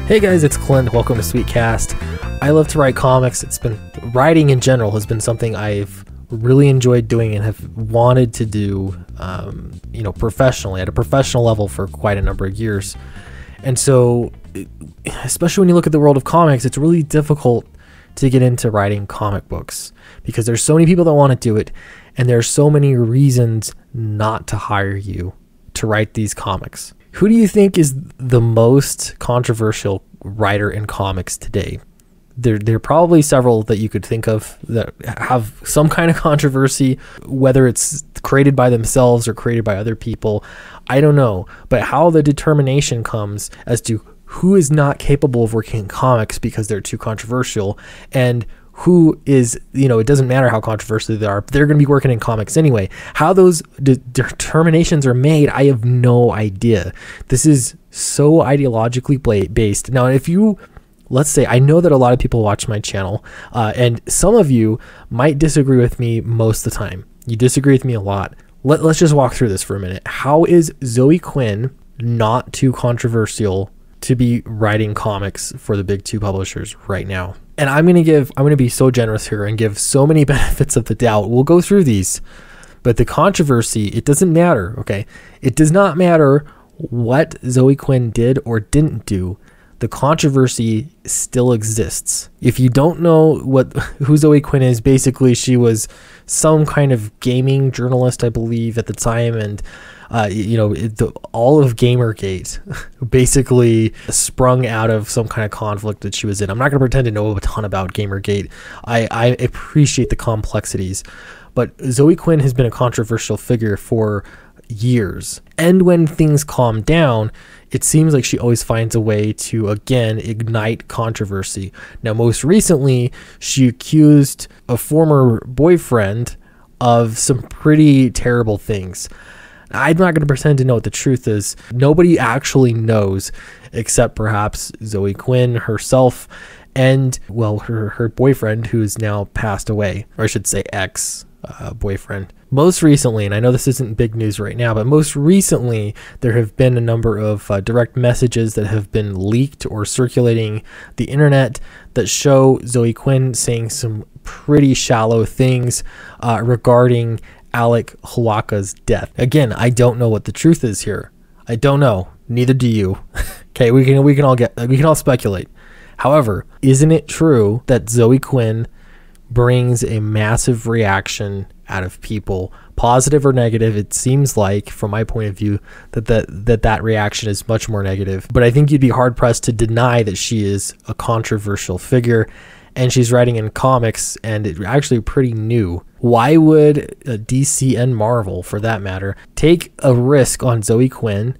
Hey guys, it's Clint. Welcome to Sweetcast. I love to write comics. Writing in general has been something I've really enjoyed doing and have wanted to do, professionally, at a professional level for quite a number of years. And so, especially when you look at the world of comics, it's really difficult to get into writing comic books because there's so many people that want to do it, and there's so many reasons not to hire you to write these comics. Who do you think is the most controversial writer in comics today? There are probably several that you could think of that have some kind of controversy, whether it's created by themselves or created by other people. I don't know. But how the determination comes as to who is not capable of working in comics because they're too controversial, and who is, it doesn't matter how controversial they are, they're going to be working in comics anyway. How those determinations are made, I have no idea. This is so ideologically based. Now, let's say, I know that a lot of people watch my channel, and some of you might disagree with me most of the time. You disagree with me a lot. Let's just walk through this for a minute. How is Zoe Quinn not too controversial to be writing comics for the big two publishers right now? And I'm going to be so generous here and give so many benefits of the doubt. We'll go through these, but the controversy, it doesn't matter. Okay. It does not matter what Zoe Quinn did or didn't do. The controversy still exists. If you don't know who Zoe Quinn is, basically she was some kind of gaming journalist, I believe, at the time, and all of Gamergate basically sprung out of some kind of conflict that she was in. I'm not going to pretend to know a ton about Gamergate. I appreciate the complexities, but Zoe Quinn has been a controversial figure for years. And when things calm down, it seems like she always finds a way to, again, ignite controversy. Now, most recently, she accused a former boyfriend of some pretty terrible things. I'm not going to pretend to know what the truth is. Nobody actually knows except perhaps Zoe Quinn herself and, well, her boyfriend, who's now passed away, or I should say ex-boyfriend. Most recently, and I know this isn't big news right now, but most recently there have been a number of direct messages that have been leaked or circulating the internet that show Zoe Quinn saying some pretty shallow things regarding Alec Huaka's death. Again, I don't know what the truth is here. I don't know. Neither do you. Okay, we can all speculate. However, isn't it true that Zoe Quinn brings a massive reaction out of people, positive or negative? It seems like, from my point of view, that reaction is much more negative. But I think you'd be hard pressed to deny that she is a controversial figure, and she's writing in comics, and it's actually pretty new. Why would DC and Marvel, for that matter, take a risk on Zoe Quinn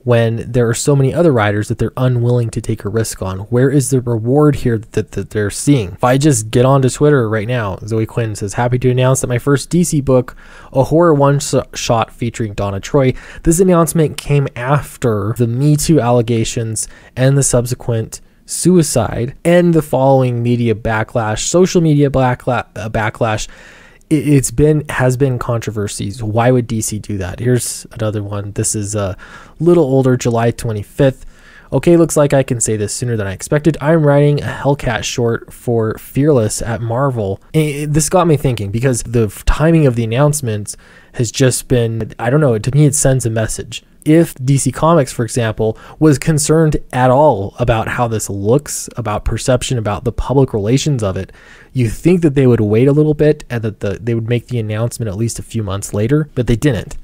when there are so many other writers that they're unwilling to take a risk on? Where is the reward here that they're seeing? If I just get onto Twitter right now, Zoe Quinn says, "Happy to announce that my first DC book, a horror one-shot featuring Donna Troy." This announcement came after the Me Too allegations and the subsequent suicide and the following media backlash, social media backlash. Has been controversies. Why would DC do that? Here's another one. This is a little older, July 25th. Okay, looks like I can say this sooner than I expected. I'm writing a Hellcat short for Fearless at Marvel. And this got me thinking because the timing of the announcements has just been, I don't know, to me it sends a message. If DC Comics, for example, was concerned at all about how this looks, about perception, about the public relations of it, you think that they would wait a little bit and that they would make the announcement at least a few months later, but they didn't.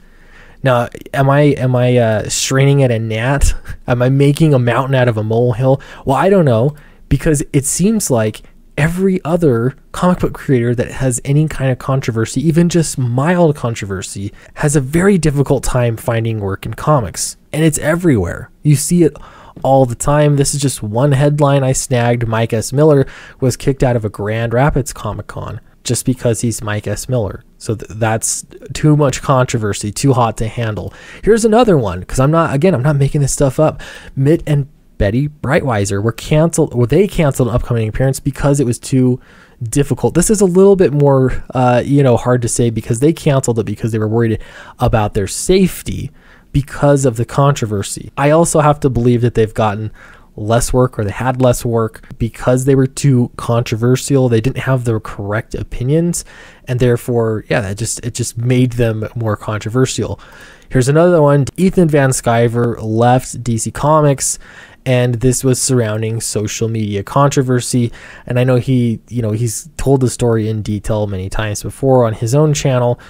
Now, am I straining at a gnat? Am I making a mountain out of a molehill? Well, I don't know, because it seems like every other comic book creator that has any kind of controversy, even just mild controversy, has a very difficult time finding work in comics. And it's everywhere. You see it all the time. This is just one headline I snagged. Mike S. Miller was kicked out of a Grand Rapids Comic-Con just because he's Mike S. Miller. So that's too much controversy, too hot to handle. Here's another one, because I'm not making this stuff up. Mitt and Betty Breitweiser they canceled an upcoming appearance because it was too difficult. This is a little bit more, hard to say because they canceled it because they were worried about their safety because of the controversy. I also have to believe that they've gotten less work, or they had less work because they were too controversial. They didn't have the correct opinions, and therefore, yeah, it just made them more controversial. Here's another one. Ethan Van Sciver left DC Comics, and this was surrounding social media controversy. And I know he's told the story in detail many times before on his own channel,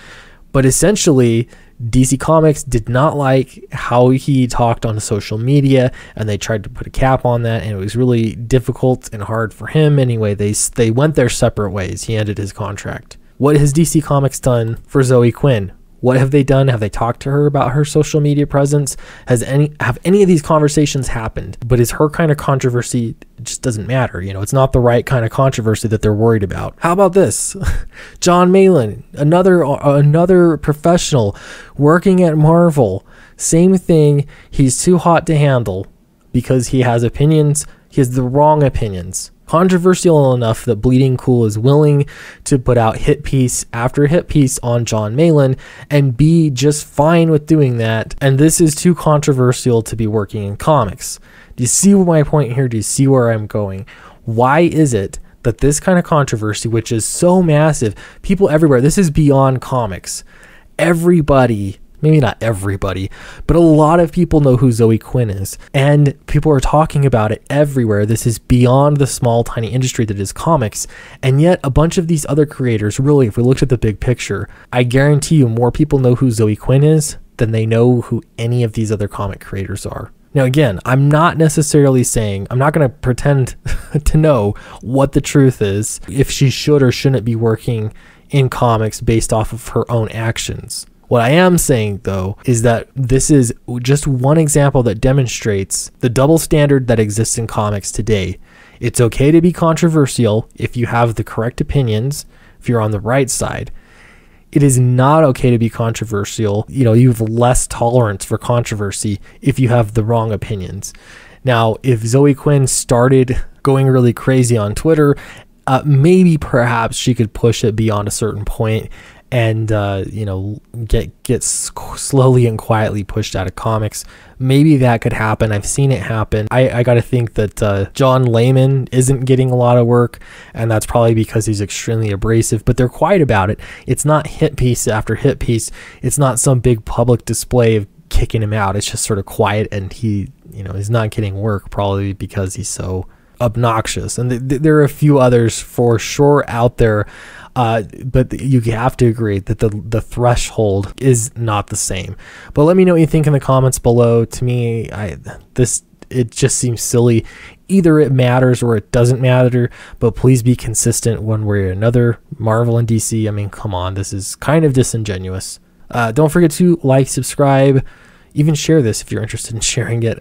but essentially DC Comics did not like how he talked on social media, and they tried to put a cap on that, and it was really difficult and hard for him. Anyway, they went their separate ways. He ended his contract. What has DC Comics done for Zoe Quinn? What have they done? Have they talked to her about her social media presence? Have any of these conversations happened? But is her kind of controversy, it just doesn't matter. It's not the right kind of controversy that they're worried about. How about this? Jon Malin, another professional working at Marvel. Same thing. He's too hot to handle because he has opinions. He has the wrong opinions. Controversial enough that Bleeding Cool is willing to put out hit piece after hit piece on Jon Malin and be just fine with doing that. And this is too controversial to be working in comics. Do you see my point here? Do you see where I'm going? Why is it that this kind of controversy, which is so massive, people everywhere, this is beyond comics. Everybody, maybe not everybody, but a lot of people know who Zoe Quinn is, and people are talking about it everywhere. This is beyond the small, tiny industry that is comics, and yet a bunch of these other creators, really, if we looked at the big picture, I guarantee you more people know who Zoe Quinn is than they know who any of these other comic creators are. Now, again, I'm not necessarily saying, I'm not going to pretend to know what the truth is, if she should or shouldn't be working in comics based off of her own actions. What I am saying, though, is that this is just one example that demonstrates the double standard that exists in comics today. It's okay to be controversial if you have the correct opinions, if you're on the right side. It is not okay to be controversial. You have less tolerance for controversy if you have the wrong opinions. Now, if Zoe Quinn started going really crazy on Twitter, maybe perhaps she could push it beyond a certain point and get slowly and quietly pushed out of comics. Maybe that could happen. I've seen it happen. I got to think that Jon Malin isn't getting a lot of work, and that's probably because he's extremely abrasive, but they're quiet about it. It's not hit piece after hit piece. It's not some big public display of kicking him out. It's just sort of quiet, and he is not getting work, probably because he's so obnoxious. And there are a few others for sure out there, but you have to agree that the threshold is not the same. But let me know what you think in the comments below. To me, it just seems silly. Either it matters or it doesn't matter, but please be consistent one way or another. Marvel and DC, I mean, come on, this is kind of disingenuous. Don't forget to like, subscribe, even share this if you're interested in sharing it.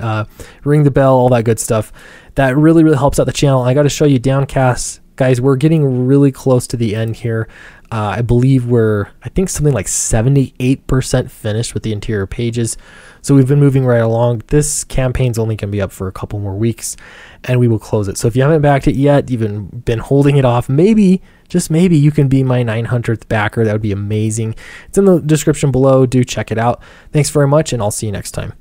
Ring the bell, all that good stuff. That really, really helps out the channel. I got to show you Downcast. Guys, we're getting really close to the end here. I believe I think something like 78% finished with the interior pages. So we've been moving right along. This campaign's only going to be up for a couple more weeks, and we will close it. So if you haven't backed it yet, you've been holding it off, maybe, just maybe, you can be my 900th backer. That would be amazing. It's in the description below. Do check it out. Thanks very much, and I'll see you next time.